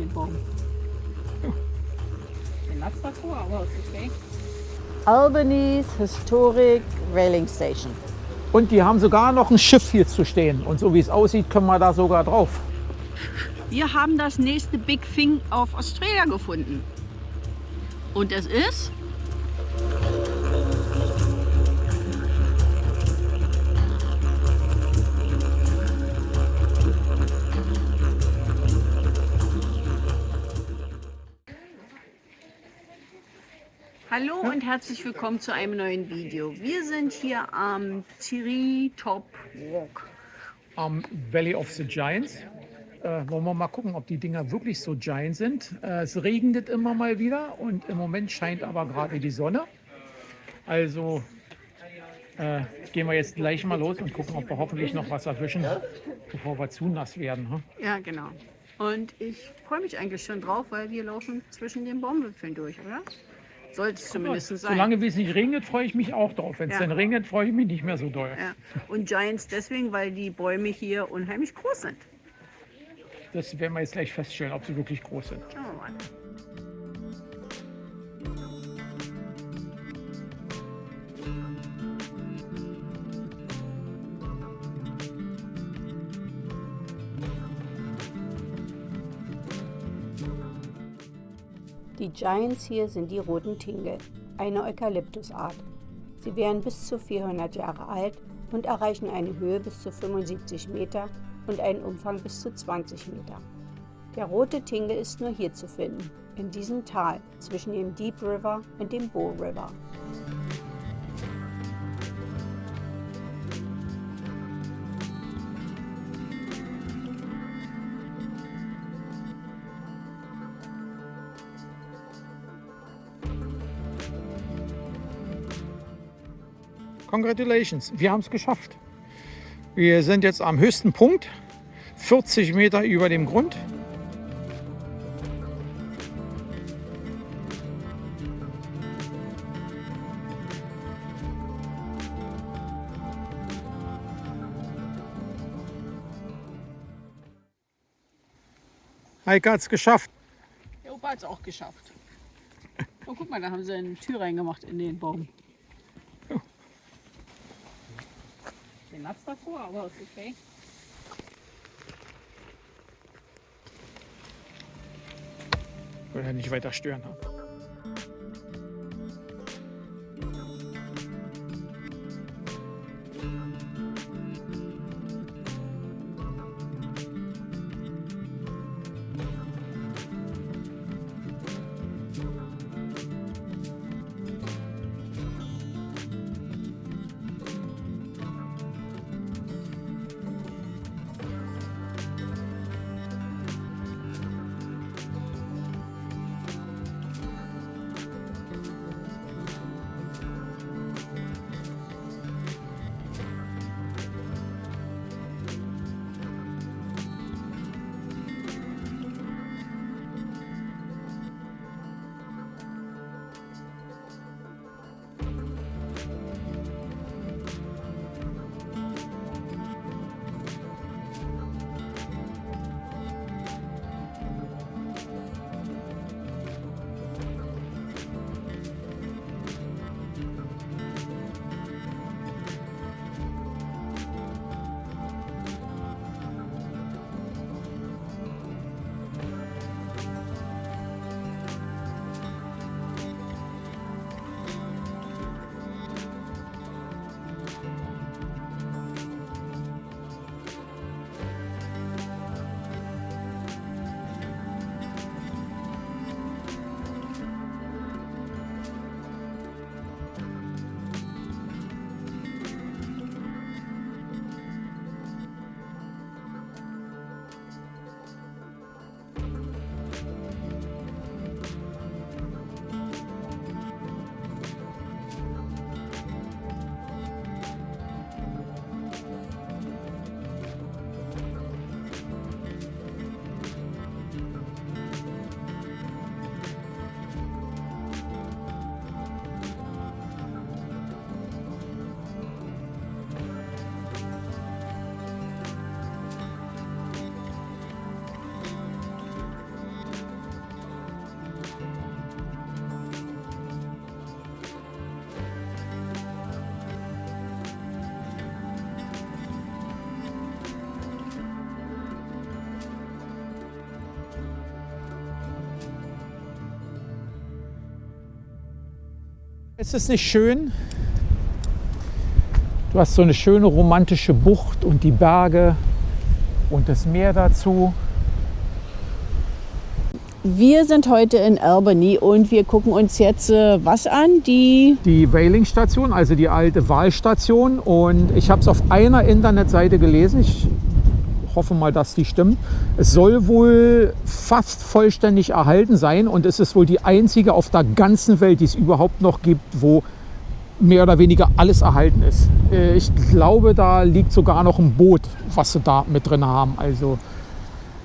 den Baum. Den hat's davor, aber ist okay. Albany's Historic Railing Station. Und die haben sogar noch ein Schiff hier zu stehen. Und so wie es aussieht, können wir da sogar drauf. Wir haben das nächste Big Thing auf Australia gefunden. Und es ist? Hallo und herzlich willkommen zu einem neuen Video. Wir sind hier am Tiri Top Walk. Am Valley of the Giants. Wollen wir mal gucken, ob die Dinger wirklich so giant sind. Es regnet immer mal wieder und im Moment scheint aber gerade die Sonne. Also gehen wir jetzt gleich mal los und gucken, ob wir hoffentlich noch was erwischen, bevor wir zu nass werden. Hm? Ja, genau. Und ich freue mich eigentlich schon drauf, weil wir laufen zwischen den Baumwipfeln durch, oder? Sollte es zumindest sein. Solange wie es nicht regnet, freue ich mich auch drauf. Wenn es Ja. dann regnet, freue ich mich nicht mehr so doll. Ja. Und Giants deswegen, weil die Bäume hier unheimlich groß sind. Das werden wir jetzt gleich feststellen, ob sie wirklich groß sind. Schauen wir mal. Die Giants hier sind die roten Tingle, eine Eukalyptusart. Sie wären bis zu 400 Jahre alt und erreichen eine Höhe bis zu 75 Meter und einen Umfang bis zu 20 Meter. Der rote Tingle ist nur hier zu finden, in diesem Tal zwischen dem Deep River und dem Bow River. Congratulations, wir haben es geschafft. Wir sind jetzt am höchsten Punkt, 40 Meter über dem Grund. Heike hat es geschafft. Der Opa hat es auch geschafft. Oh, guck mal, da haben sie eine Tür reingemacht in den Baum. Den hat's davor, aber ist okay. Ich will ja nicht weiter stören. Es ist nicht schön. Du hast so eine schöne romantische Bucht und die Berge und das Meer dazu. Wir sind heute in Albany und wir gucken uns jetzt was an? Die Whaling-Station, also die alte Walstation. Und ich habe es auf einer Internetseite gelesen. Ich hoffe mal, dass die stimmt. Es soll wohl fast vollständig erhalten sein und es ist wohl die einzige auf der ganzen Welt, die es überhaupt noch gibt, wo mehr oder weniger alles erhalten ist. Ich glaube, da liegt sogar noch ein Boot, was sie da mit drin haben. Also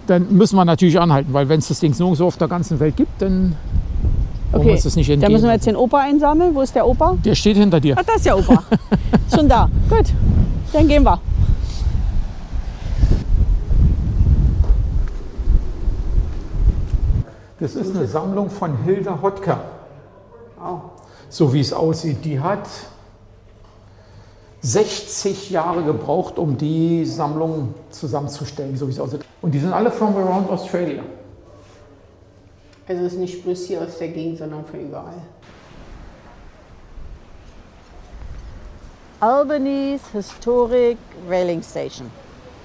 dann müssen wir natürlich anhalten, weil wenn es das Ding nirgendwo auf der ganzen Welt gibt, dann wollen wir uns das nicht entgehen. Dann müssen wir jetzt den Opa einsammeln. Wo ist der Opa? Der steht hinter dir. Ach, da ist der Opa. Schon da. Gut, dann gehen wir. Das ist eine Sammlung von Hilda Hottker. Oh. So wie es aussieht. Die hat 60 Jahre gebraucht, um die Sammlung zusammenzustellen, so wie es aussieht. Und die sind alle from around Australia. Also es ist nicht bloß hier aus der Gegend, sondern von überall. Albany's Historic Whaling Station.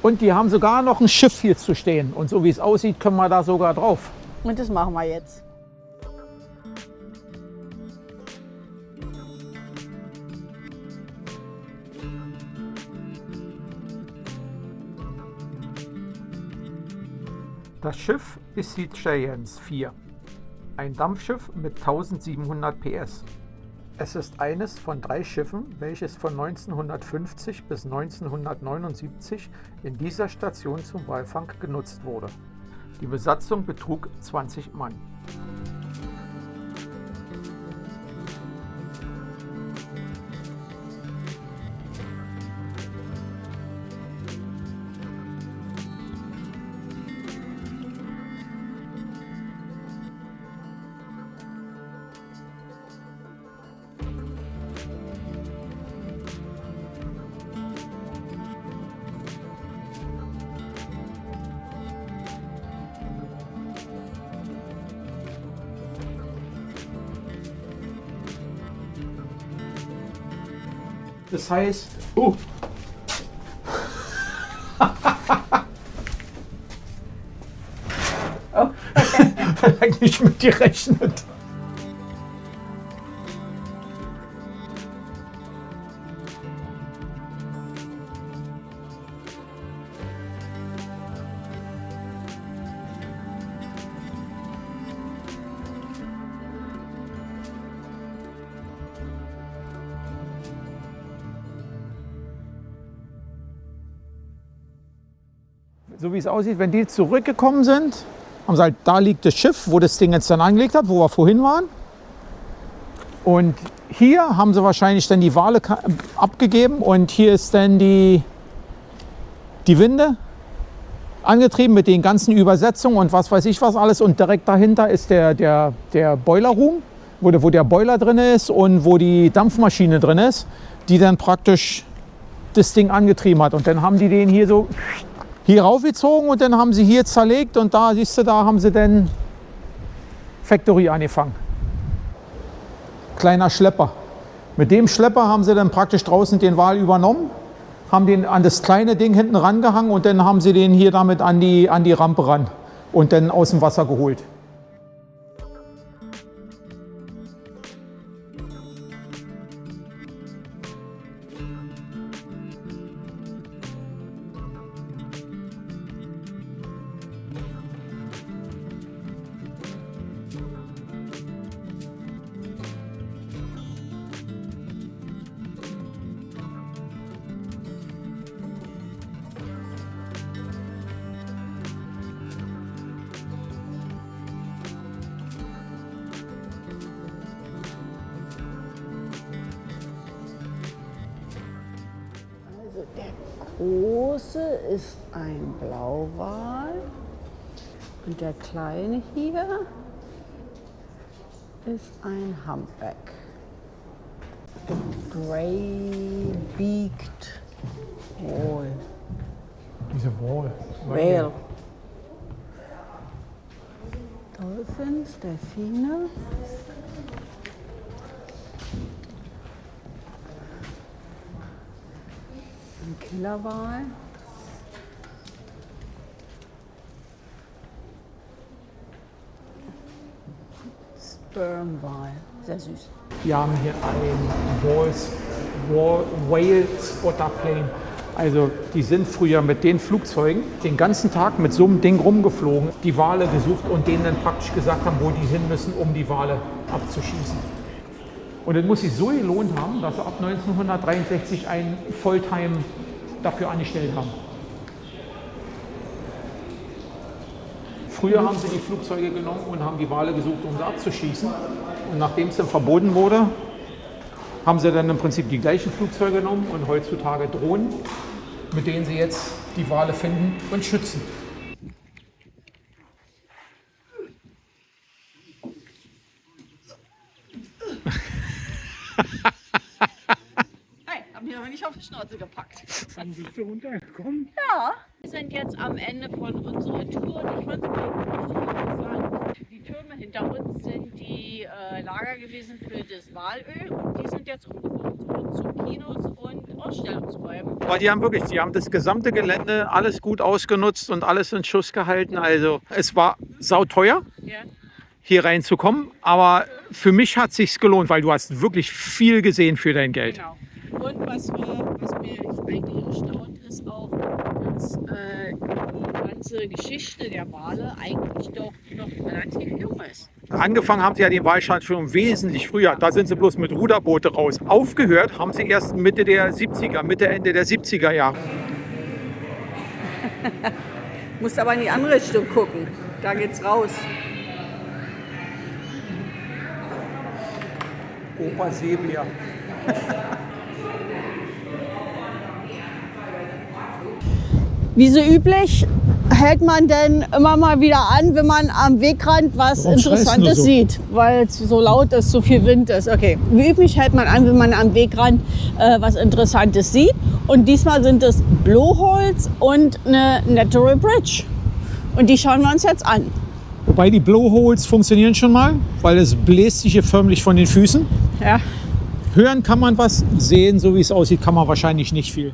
Und die haben sogar noch ein Schiff hier zu stehen. Und so wie es aussieht, können wir da sogar drauf. Und das machen wir jetzt. Das Schiff ist die Cheyenne 4, ein Dampfschiff mit 1700 PS. Es ist eines von 3 Schiffen, welches von 1950 bis 1979 in dieser Station zum Walfang genutzt wurde. Die Besatzung betrug 20 Mann. Das heißt, vielleicht nicht mit dir rechnet. So wie es aussieht, wenn die zurückgekommen sind, haben sie halt, da liegt das Schiff, wo das Ding jetzt dann angelegt hat, wo wir vorhin waren. Und hier haben sie wahrscheinlich dann die Wale abgegeben und hier ist dann die Winde angetrieben mit den ganzen Übersetzungen und was weiß ich was alles. Und direkt dahinter ist der Boiler Room, wo der Boiler drin ist und wo die Dampfmaschine drin ist, die dann praktisch das Ding angetrieben hat. Und dann haben die den hier so hier raufgezogen und dann haben sie hier zerlegt und da, siehst du, da haben sie dann Factory angefangen. Kleiner Schlepper. Mit dem Schlepper haben sie dann praktisch draußen den Wal übernommen, haben den an das kleine Ding hinten rangehangen und dann haben sie den hier damit an die Rampe ran und dann aus dem Wasser geholt. Also der große ist ein Blauwal und der kleine hier ist ein Humpback. Grey-beaked Wal. Diese Wal. Whale. Dolphins, Delfine. Ein Killerwal. Spermwal. Sehr süß. Wir haben hier einen Whale Spotter Plane. Also die sind früher mit den Flugzeugen den ganzen Tag mit so einem Ding rumgeflogen, die Wale gesucht und denen dann praktisch gesagt haben, wo die hin müssen, um die Wale abzuschießen. Und das muss sich so gelohnt haben, dass sie ab 1963 einen Fulltime dafür angestellt haben. Früher haben sie die Flugzeuge genommen und haben die Wale gesucht, um sie abzuschießen. Und nachdem es dann verboten wurde, haben sie dann im Prinzip die gleichen Flugzeuge genommen und heutzutage Drohnen, mit denen sie jetzt die Wale finden und schützen. Hey, haben wir aber nicht auf die Schnauze gepackt. Dann bist du runtergekommen? Ja. Wir sind jetzt am Ende von unserer Tour und ich fand es richtig interessant. Die Türme hinter uns sind die Lager gewesen für das Walöl und die sind jetzt umgebaut worden zu Kinos und Ausstellungsräumen. Aber die haben das gesamte Gelände alles gut ausgenutzt und alles in Schuss gehalten. Also es war sauteuer, Ja. hier reinzukommen, aber für mich hat es sich gelohnt, weil du hast wirklich viel gesehen für dein Geld. Genau. Und was mir eigentlich erstaunt ist auch, dass die ganze Geschichte der Wale eigentlich doch noch relativ jung ist. Angefangen haben sie ja den Walstand schon wesentlich früher. Da sind sie bloß mit Ruderboote raus. Aufgehört haben sie erst Mitte der 70er, Ende der 70er Jahre. Musst aber in die andere Richtung gucken. Da geht's raus. Opa Seebär. Wie so üblich hält man denn immer mal wieder an, wenn man am Wegrand was Warum schreist du Interessantes so? sieht, weil es so laut ist, so viel Wind ist. Okay, wie üblich hält man an, wenn man am Wegrand was Interessantes sieht. Und diesmal sind es Blowholes und eine Natural Bridge. Und die schauen wir uns jetzt an. Wobei die Blowholes funktionieren schon mal, weil es bläst sich hier förmlich von den Füßen. Ja. Hören kann man was, sehen, so wie es aussieht, kann man wahrscheinlich nicht viel.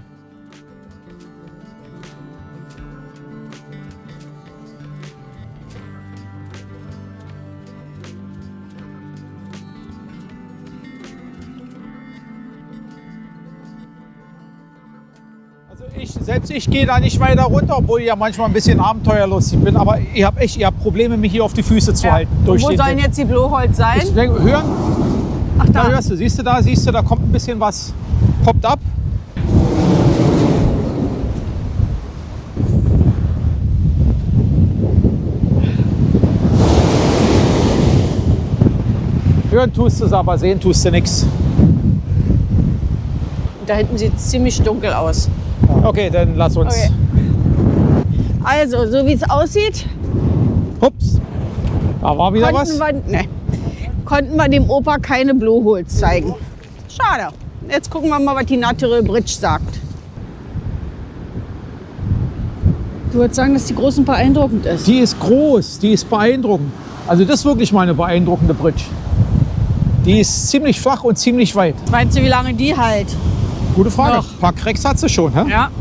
Also ich gehe da nicht weiter runter, obwohl ich ja manchmal ein bisschen abenteuerlustig bin. Aber ihr habt Probleme, mich hier auf die Füße zu halten. Und wo sollen jetzt die Blowholes sein? Ich denke, hören, Ach, da hörst du, siehst du, da kommt ein bisschen was, poppt ab. Hören tust du es, aber sehen tust du nichts. Da hinten sieht es ziemlich dunkel aus. Okay, dann lass uns. Okay. Also, so wie es aussieht, Ups, da war wieder was. konnten wir dem Opa keine Blowholes zeigen. Schade. Jetzt gucken wir mal, was die Natural Bridge sagt. Du würdest sagen, dass die groß und beeindruckend ist. Die ist groß, die ist beeindruckend. Also das ist wirklich mal eine beeindruckende Bridge. Die ist ziemlich flach und ziemlich weit. Meinst du, wie lange die halt? Gute Frage. Noch. Ein paar Cracks hat sie schon, hä? Ja.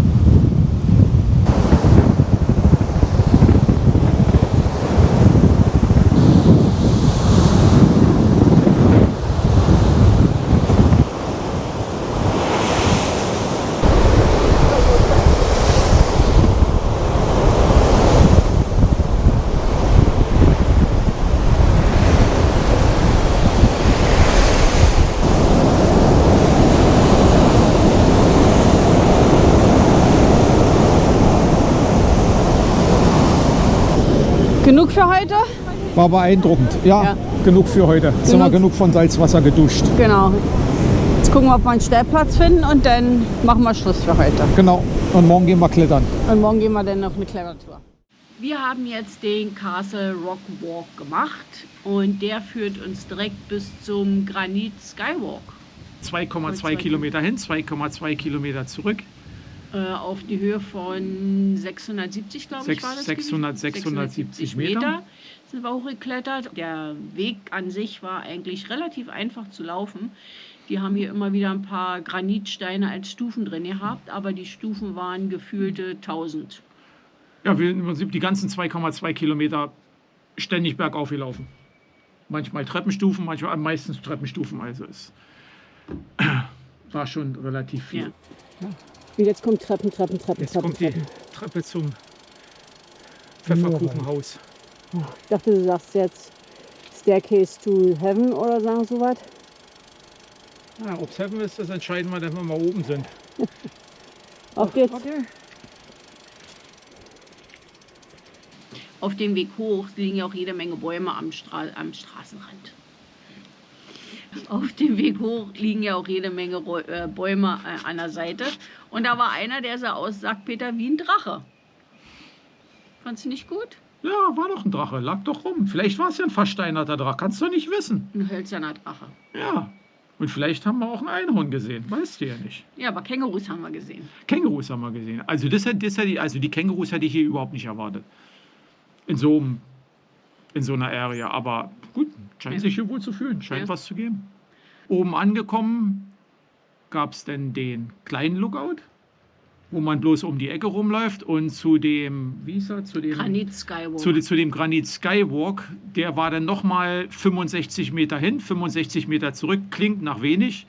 Genug für heute? War beeindruckend. Ja, Ja. genug für heute. Jetzt sind wir genug von Salzwasser geduscht. Genau. Jetzt gucken wir, ob wir einen Stellplatz finden und dann machen wir Schluss für heute. Genau. Und morgen gehen wir klettern. Und morgen gehen wir dann auf eine Klettertour. Wir haben jetzt den Castle Rock Walk gemacht und der führt uns direkt bis zum Granit Skywalk 2,2 Kilometer hin, 2,2 Kilometer zurück. auf die Höhe von 670, glaube ich, war das. 670 Meter. Sind wir hochgeklettert. Der Weg an sich war eigentlich relativ einfach zu laufen. Die haben hier immer wieder ein paar Granitsteine als Stufen drin gehabt, aber die Stufen waren gefühlte 1000. Ja, wir sind im Prinzip die ganzen 2,2 Kilometer ständig bergauf gelaufen. Manchmal Treppenstufen, manchmal meistens Treppenstufen. Also es war schon relativ viel. Ja. Und jetzt kommt Treppen. Jetzt kommt die Treppe zum Pfefferkuchenhaus. Ich dachte, du sagst jetzt Staircase to Heaven oder sagen so was. Ja, ob es Heaven ist, das entscheiden wir, wenn wir mal oben sind. Auf geht's. Okay. Auf dem Weg hoch liegen ja auch jede Menge Bäume am Straßenrand. Auf dem Weg hoch liegen ja auch jede Menge Bäume an der Seite. Und da war einer, der sah aus, sagt Peter, wie ein Drache. Fandst du nicht gut? Ja, war doch ein Drache, lag doch rum. Vielleicht war es ja ein versteinerter Drache, kannst du nicht wissen. Ein hölzerner Drache. Ja, und vielleicht haben wir auch ein Einhorn gesehen, weißt du ja nicht. Ja, aber Kängurus haben wir gesehen. Kängurus haben wir gesehen. Also, die Kängurus hätte ich hier überhaupt nicht erwartet. In so einer Area. Aber gut, scheint sich hier wohl zu fühlen, scheint was zu geben. Oben angekommen gab es dann den kleinen Lookout, wo man bloß um die Ecke rumläuft, und zu dem, wie hieß er? Zu dem Granit Skywalk. Zu dem Granit Skywalk, der war dann nochmal 65 Meter hin, 65 Meter zurück, klingt nach wenig,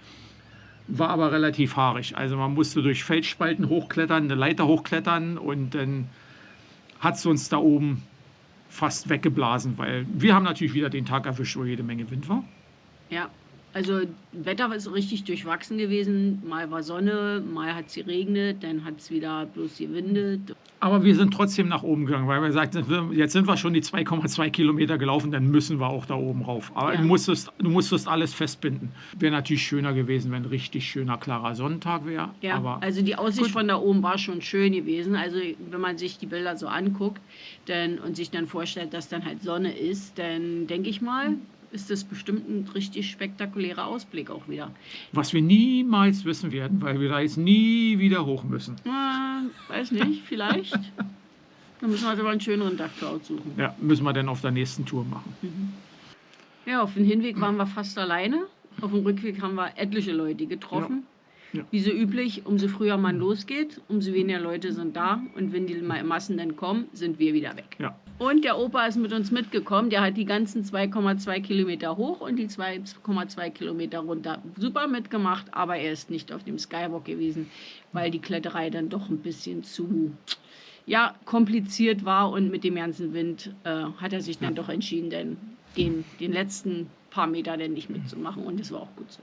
war aber relativ haarig. Also man musste durch Felsspalten hochklettern, eine Leiter hochklettern, und dann hat es uns da oben fast weggeblasen, weil wir haben natürlich wieder den Tag erwischt, wo jede Menge Wind war. Ja, also Wetter ist richtig durchwachsen gewesen. Mal war Sonne, mal hat es geregnet, dann hat es wieder bloß gewindet. Aber wir sind trotzdem nach oben gegangen, weil wir sagten, jetzt sind wir schon die 2,2 Kilometer gelaufen, dann müssen wir auch da oben rauf. Aber Ja. du musstest alles festbinden. Wäre natürlich schöner gewesen, wenn ein richtig schöner, klarer Sonnentag wäre. Ja, Aber also die Aussicht gut. von da oben war schon schön gewesen. Also wenn man sich die Bilder so anguckt und sich dann vorstellt, dass dann halt Sonne ist, dann denke ich mal, ist das bestimmt ein richtig spektakulärer Ausblick auch wieder. was wir niemals wissen werden, weil wir da jetzt nie wieder hoch müssen. Weiß nicht, vielleicht. Dann müssen wir uns aber einen schöneren Tag aussuchen. Ja, müssen wir dann auf der nächsten Tour machen. Ja, auf dem Hinweg waren wir fast alleine. Auf dem Rückweg haben wir etliche Leute getroffen. Ja. Wie so üblich, umso früher man losgeht, umso weniger Leute sind da. Und wenn die Massen dann kommen, sind wir wieder weg. Ja. Und der Opa ist mit uns mitgekommen. Der hat die ganzen 2,2 Kilometer hoch und die 2,2 Kilometer runter super mitgemacht. Aber er ist nicht auf dem Skywalk gewesen, weil die Kletterei dann doch ein bisschen zu kompliziert war. Und mit dem ganzen Wind hat er sich dann doch entschieden, den letzten paar Meter dann nicht mitzumachen. Und das war auch gut so.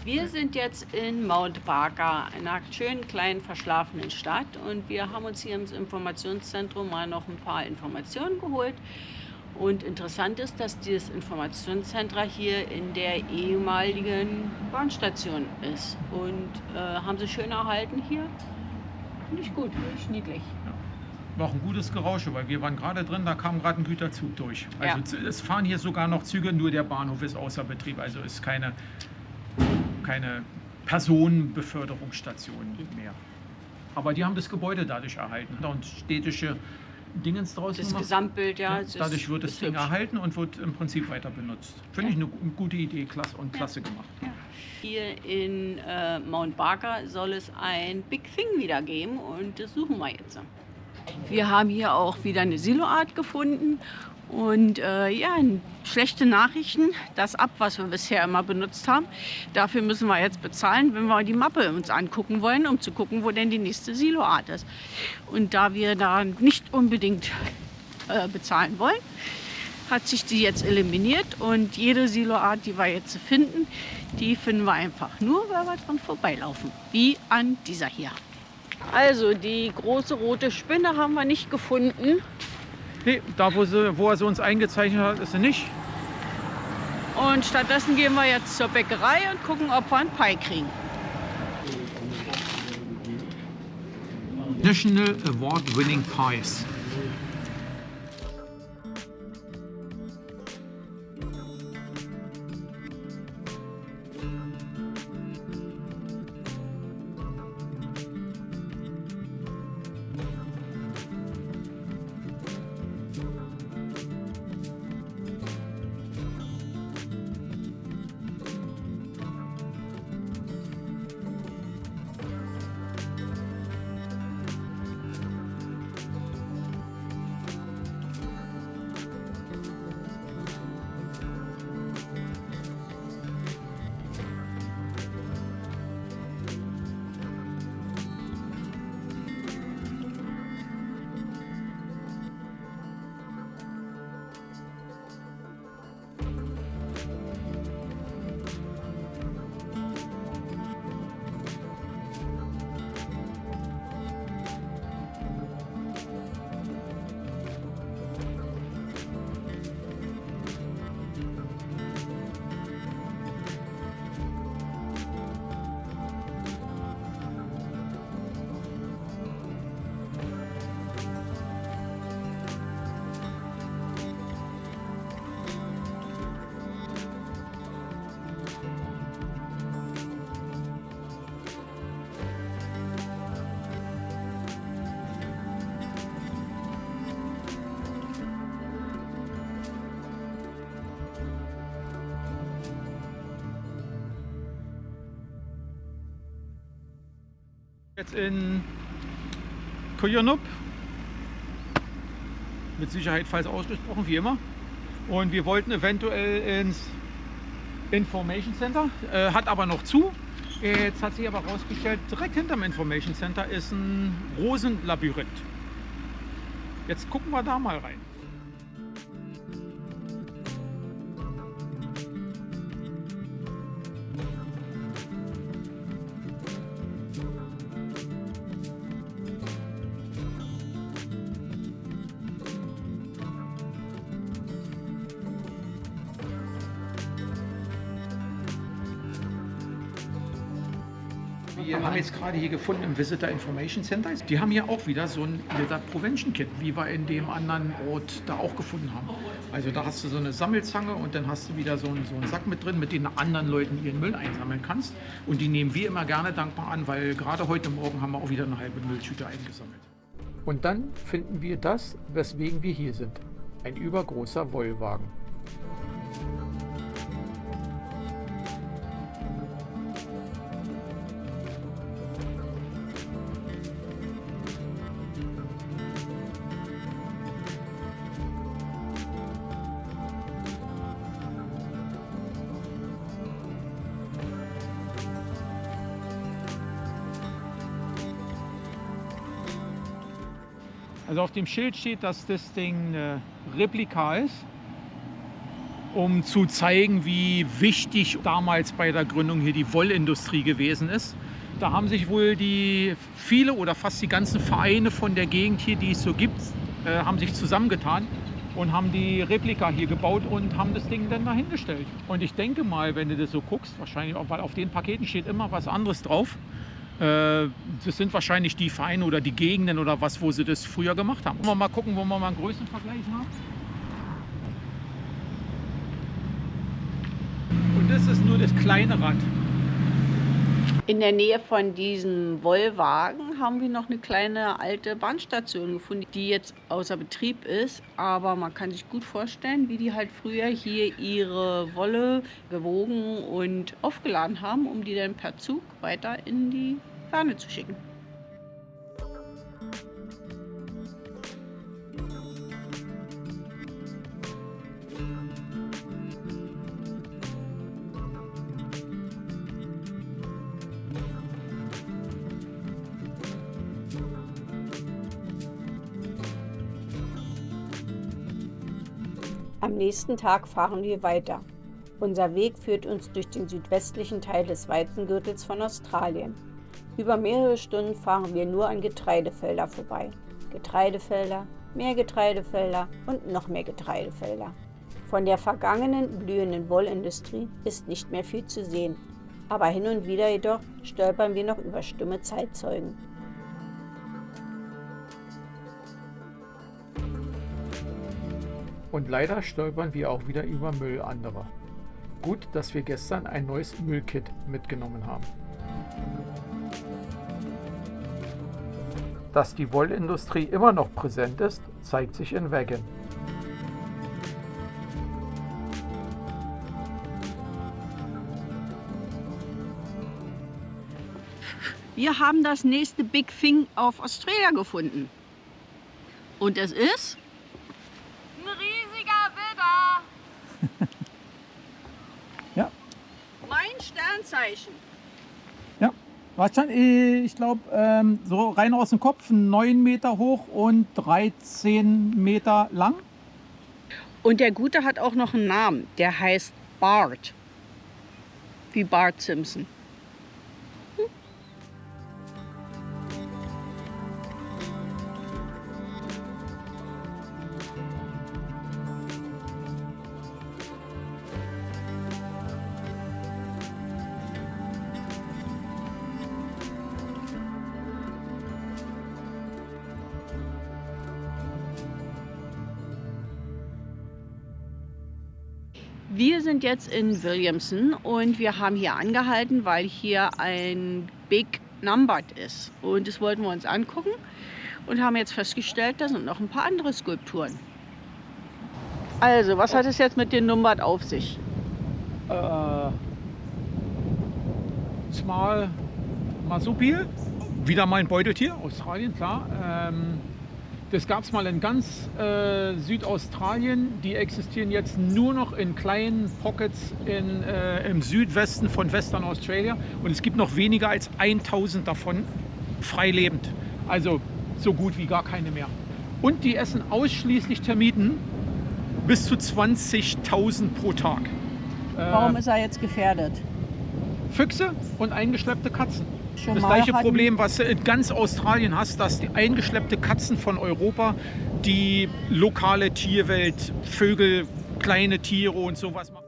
Wir sind jetzt in Mount Barker, einer schönen kleinen verschlafenen Stadt, und wir haben uns hier im Informationszentrum mal noch ein paar Informationen geholt. Und interessant ist, dass dieses Informationszentrum hier in der ehemaligen Bahnstation ist. Und haben sie schön erhalten hier. Finde ich gut, finde ich niedlich. War auch ein gutes Gerausche, weil wir waren gerade drin, da kam gerade ein Güterzug durch. Also es fahren hier sogar noch Züge, nur der Bahnhof ist außer Betrieb. Also ist keine Personenbeförderungsstation mehr. Aber die haben das Gebäude dadurch erhalten und städtische Dingens draus Das gemacht. Gesamtbild, ja. Dadurch wird das Ding hübsch. erhalten und wird im Prinzip weiter benutzt. Finde ich eine gute Idee, klasse und klasse gemacht. Ja. Hier in Mount Barker soll es ein Big Thing wieder geben, und das suchen wir jetzt. Wir haben hier auch wieder eine Siloart gefunden. Und ja, schlechte Nachrichten, das ab, was wir bisher immer benutzt haben. Dafür müssen wir jetzt bezahlen, wenn wir die Mappe uns angucken wollen, um zu gucken, wo denn die nächste Siloart ist. Und da wir da nicht unbedingt bezahlen wollen, hat sich die jetzt eliminiert. Und jede Siloart, die wir jetzt finden, die finden wir einfach nur, weil wir dran vorbeilaufen. Wie an dieser hier. Also die große rote Spinne haben wir nicht gefunden. Nee, da wo er sie uns eingezeichnet hat, ist sie nicht. Und stattdessen gehen wir jetzt zur Bäckerei und gucken, ob wir einen Pie kriegen. National Award-Winning Pies. Jetzt in Koyonup, mit Sicherheit falsch ausgesprochen, wie immer. Und wir wollten eventuell ins Information Center, hat aber noch zu. Jetzt hat sich aber herausgestellt, direkt hinterm Information Center ist ein Rosenlabyrinth. Jetzt gucken wir da mal rein. Wir haben jetzt gerade hier gefunden im Visitor Information Center. Die haben hier auch wieder so ein Litter Prevention Kit, wie wir in dem anderen Ort da auch gefunden haben. Also da hast du so eine Sammelzange und dann hast du wieder so einen Sack mit drin, mit dem du anderen Leuten ihren Müll einsammeln kannst. Und die nehmen wir immer gerne dankbar an, weil gerade heute Morgen haben wir auch wieder eine halbe Mülltüte eingesammelt. Und dann finden wir das, weswegen wir hier sind. Ein übergroßer Wollwagen. Also auf dem Schild steht, dass das Ding ein Replika ist. um zu zeigen, wie wichtig damals bei der Gründung hier die Wollindustrie gewesen ist. Da haben sich wohl viele oder fast die ganzen Vereine von der Gegend hier, die es so gibt, haben sich zusammengetan und haben die Replika hier gebaut und haben das Ding dann dahingestellt. Und ich denke mal, wenn du das so guckst, wahrscheinlich auch, weil auf den Paketen steht immer was anderes drauf, das sind wahrscheinlich die Vereine oder die Gegenden oder was, wo sie das früher gemacht haben. Wollen wir mal gucken, wo wir mal einen Größenvergleich haben? Und das ist nur das kleine Rad. In der Nähe von diesem Wollwagen haben wir noch eine kleine alte Bahnstation gefunden, die jetzt außer Betrieb ist. Aber man kann sich gut vorstellen, wie die halt früher hier ihre Wolle gewogen und aufgeladen haben, um die dann per Zug weiter in die Ferne zu schicken. Am nächsten Tag fahren wir weiter. Unser Weg führt uns durch den südwestlichen Teil des Weizengürtels von Australien. Über mehrere Stunden fahren wir nur an Getreidefelder vorbei. Getreidefelder, mehr Getreidefelder und noch mehr Getreidefelder. Von der vergangenen blühenden Wollindustrie ist nicht mehr viel zu sehen. Aber hin und wieder jedoch stolpern wir noch über stumme Zeitzeugen. Und leider stolpern wir auch wieder über Müll anderer. Gut, dass wir gestern ein neues Müllkit mitgenommen haben. Dass die Wollindustrie immer noch präsent ist, zeigt sich in Wagon. Wir haben das nächste Big Thing auf Australia gefunden. Und es ist ein riesiger Widder. Ja. Mein Sternzeichen. Ja, war schon, ich glaube, so rein aus dem Kopf 9 Meter hoch und 13 Meter lang. Und der Gute hat auch noch einen Namen. Der heißt Bart. Wie Bart Simpson. Wir sind jetzt in Williamson und wir haben hier angehalten, weil hier ein Big Numbered ist. Und das wollten wir uns angucken und haben jetzt festgestellt, da sind noch ein paar andere Skulpturen. Also, was hat es jetzt mit den Numbered auf sich? Small Marsupial, wieder mein Beuteltier, Australien, klar. Das gab es mal in ganz Südaustralien. Die existieren jetzt nur noch in kleinen Pockets im Südwesten von Western Australia. Und es gibt noch weniger als 1000 davon frei lebend. Also so gut wie gar keine mehr. Und die essen ausschließlich Termiten, bis zu 20.000 pro Tag. Warum ist er jetzt gefährdet? Füchse und eingeschleppte Katzen. Schon Das mal gleiche hatten- Problem, was du in ganz Australien hast, dass die eingeschleppte Katzen von Europa die lokale Tierwelt, Vögel, kleine Tiere und sowas machen.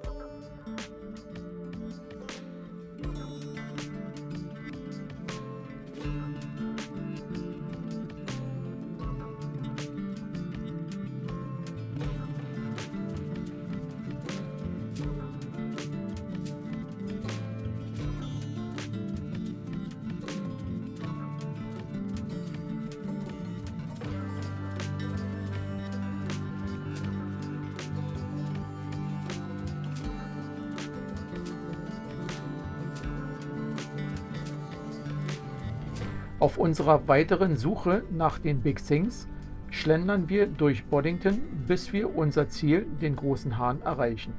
Auf unserer weiteren Suche nach den Big Things schlendern wir durch Boddington, bis wir unser Ziel, den Großen Hahn, erreichen.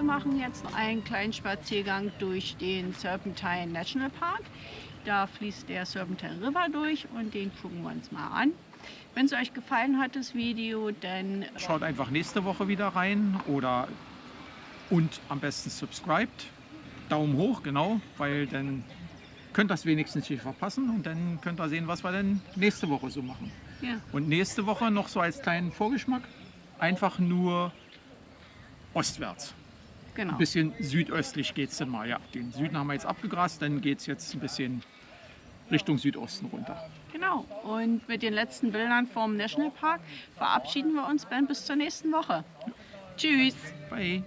machen jetzt einen kleinen Spaziergang durch den Serpentine National Park. Da fließt der Serpentine River durch und den gucken wir uns mal an. Wenn es euch gefallen hat, das Video, dann Schaut einfach nächste Woche wieder rein und am besten subscribed. Daumen hoch, genau, weil dann könnt ihr das wenigstens nicht verpassen und dann könnt ihr sehen, was wir dann nächste Woche so machen. ja, Und nächste Woche noch so als kleinen Vorgeschmack, einfach nur ostwärts. genau. Ein bisschen südöstlich geht es dann mal. Ja, den Süden haben wir jetzt abgegrast, dann geht es jetzt ein bisschen Richtung Südosten runter. Genau. Und mit den letzten Bildern vom Nationalpark verabschieden wir uns dann bis zur nächsten Woche. Tschüss! Bye.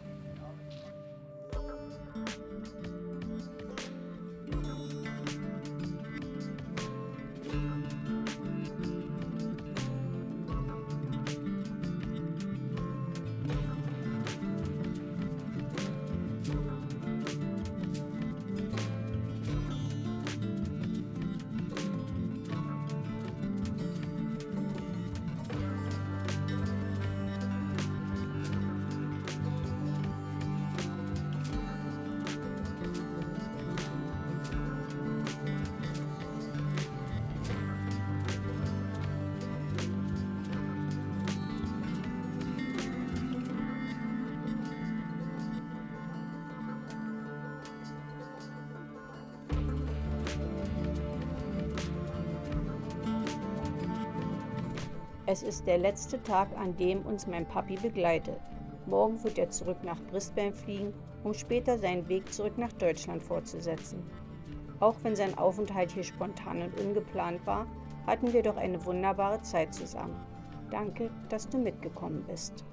Es ist der letzte Tag, an dem uns mein Papi begleitet. Morgen wird er zurück nach Brisbane fliegen, um später seinen Weg zurück nach Deutschland fortzusetzen. Auch wenn sein Aufenthalt hier spontan und ungeplant war, hatten wir doch eine wunderbare Zeit zusammen. Danke, dass du mitgekommen bist.